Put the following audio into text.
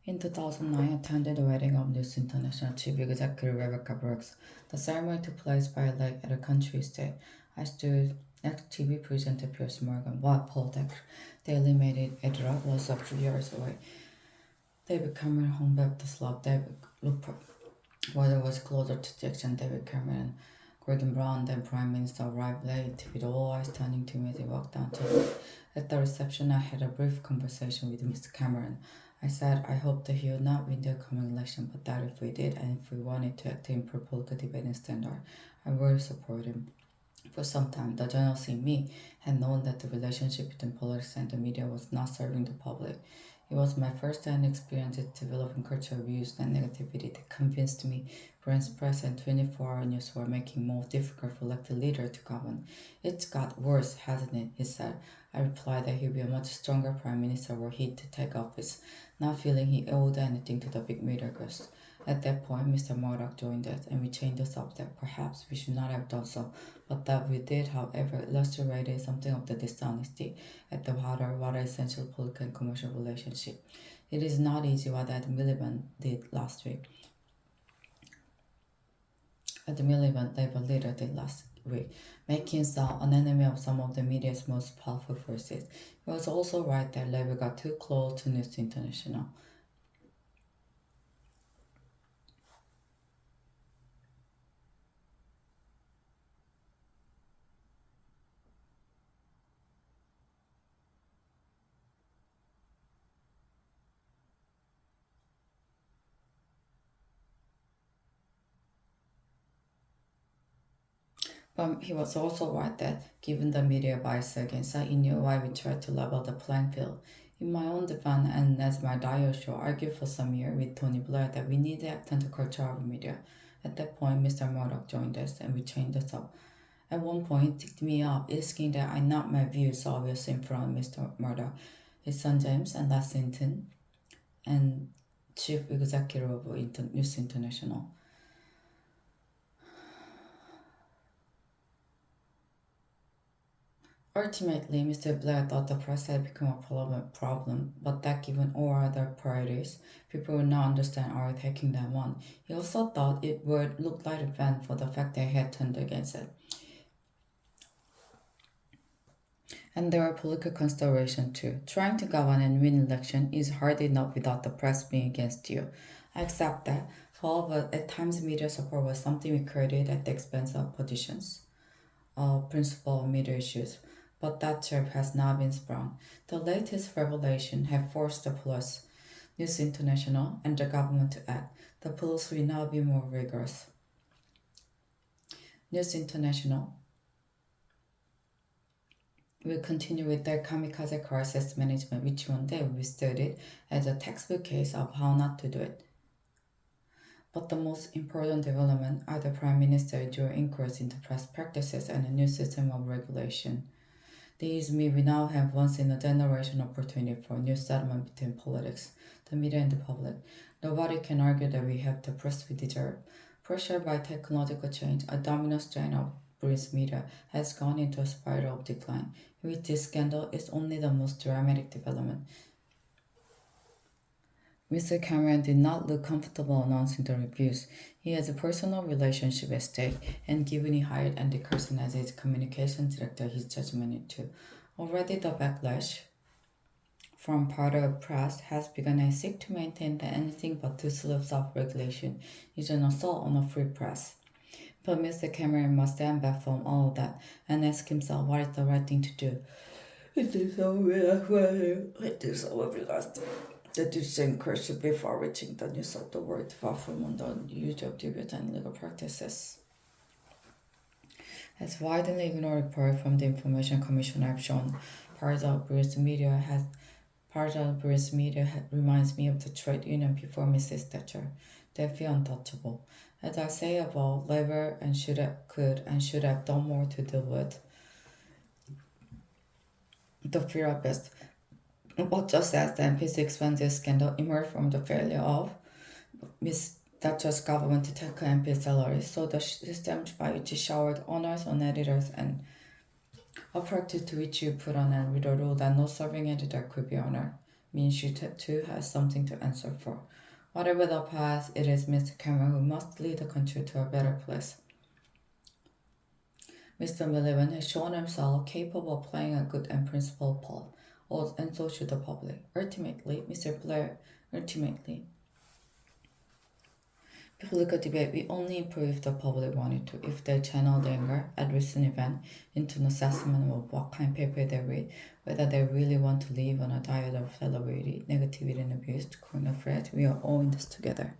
In 2009, I attended the wedding of News International Chief Executive Rebecca Brooks. The ceremony took place by a lake at a country estate. I stood next to TV presenter Piers Morgan, while Paul Decker, the eliminated editor, was a few years away. David Cameron, Home Baptist Love, David Luper, weather was closer to Jackson. David Cameron, Gordon Brown, then Prime Minister, arrived late, with all eyes turning to me as he walked down to me. At the reception, I had a brief conversation with Mr. Cameron. I said I hoped that he would not win the coming election, but that if we did, and if we wanted to act in political debate standard, I would support him. For some time, the journalists in me had known that the relationship between politics and the media was not serving the public. It was my first-hand experience at developing cultural views and negativity that convinced me Brand's press and 24-hour news were making more difficult for elected leader to govern. It's got worse, hasn't it? He said. I replied that he'd be a much stronger prime minister were he to take office, not feeling he owed anything to the big media ghost. At that point, Mr. Murdoch joined us, and we changed the subject. Perhaps we should not have done so, but that we did, however, illustrated something of the dishonesty at the heart of what essential political and commercial relationship. It is not easy what Ed Miliband did last week. Ed Miliband, Labour leader, did last week, making himself an enemy of some of the media's most powerful forces. He was also right that Labour got too close to News International. But he was also right that, given the media bias against us, he knew why we tried to level the playing field. In my own defense, and as my dial show argued for some years with Tony Blair that we need to act on the culture of media. At that point, Mr. Murdoch joined us, and we changed this up. At one point, he ticked me up, asking that I not my views obvious in front of Mr. Murdoch, his son James, and Les Hinton, and chief executive of News International. Ultimately, Mr. Blair thought the press had become a problem, but that given all other priorities, people would not understand our taking them on. He also thought it would look like a ban for the fact they had turned against it. And there are political considerations too. Trying to govern and win election is hard enough without the press being against you. I accept that. However, at times media support was something we created at the expense of positions, principle of media issues. But that trap has now been sprung. The latest revelation have forced the police, News International, and the government to act. The police will now be more rigorous. News International will continue with their kamikaze crisis management, which one day will be studied as a textbook case of how not to do it. But the most important development are the Prime Minister dual inquiries into press practices and a new system of regulation. These mean we now have once in a generation opportunity for a new settlement between politics, the media and the public. Nobody can argue that we have the press we deserve. Pressured by technological change, a dominant strain of British media has gone into a spiral of decline. With this scandal is only the most dramatic development. Mr. Cameron did not look comfortable announcing the reviews. He has a personal relationship at stake, and given he hired Andy Carson as his communications director, his judgment is too. Already the backlash from part of the press has begun and seek to maintain that anything but two slopes of regulation is an assault on a free press. But Mr. Cameron must stand back from all of that and ask himself what is the right thing to do. It is so everlasting. The decision should be far reaching the news of the world, far from the usual debate and legal practices. As widely ignored report from the Information Commission have shown, part of British media reminds me of the trade union before Mrs. Thatcher. They feel untouchable. As I say about Labour and should have done more to deal with the fear of best. But just as the MP's expenses scandal emerged from the failure of Miss Thatcher's government to tackle MP salaries, so the system by which it showered honors on editors and a practice to which you put on and with a rule that no serving editor could be honored. means she too has something to answer for. Whatever the past, it is Mr. Cameron who must lead the country to a better place. Mr. Miliband has shown himself capable of playing a good and principled part, and so should the public. Ultimately, political debate we only improve if the public wanted to. If they channel their anger at recent event into an assessment of what kind of paper they read, whether they really want to live on a diet of celebrity, negativity and abuse, to coin a phrase, we are all in this together.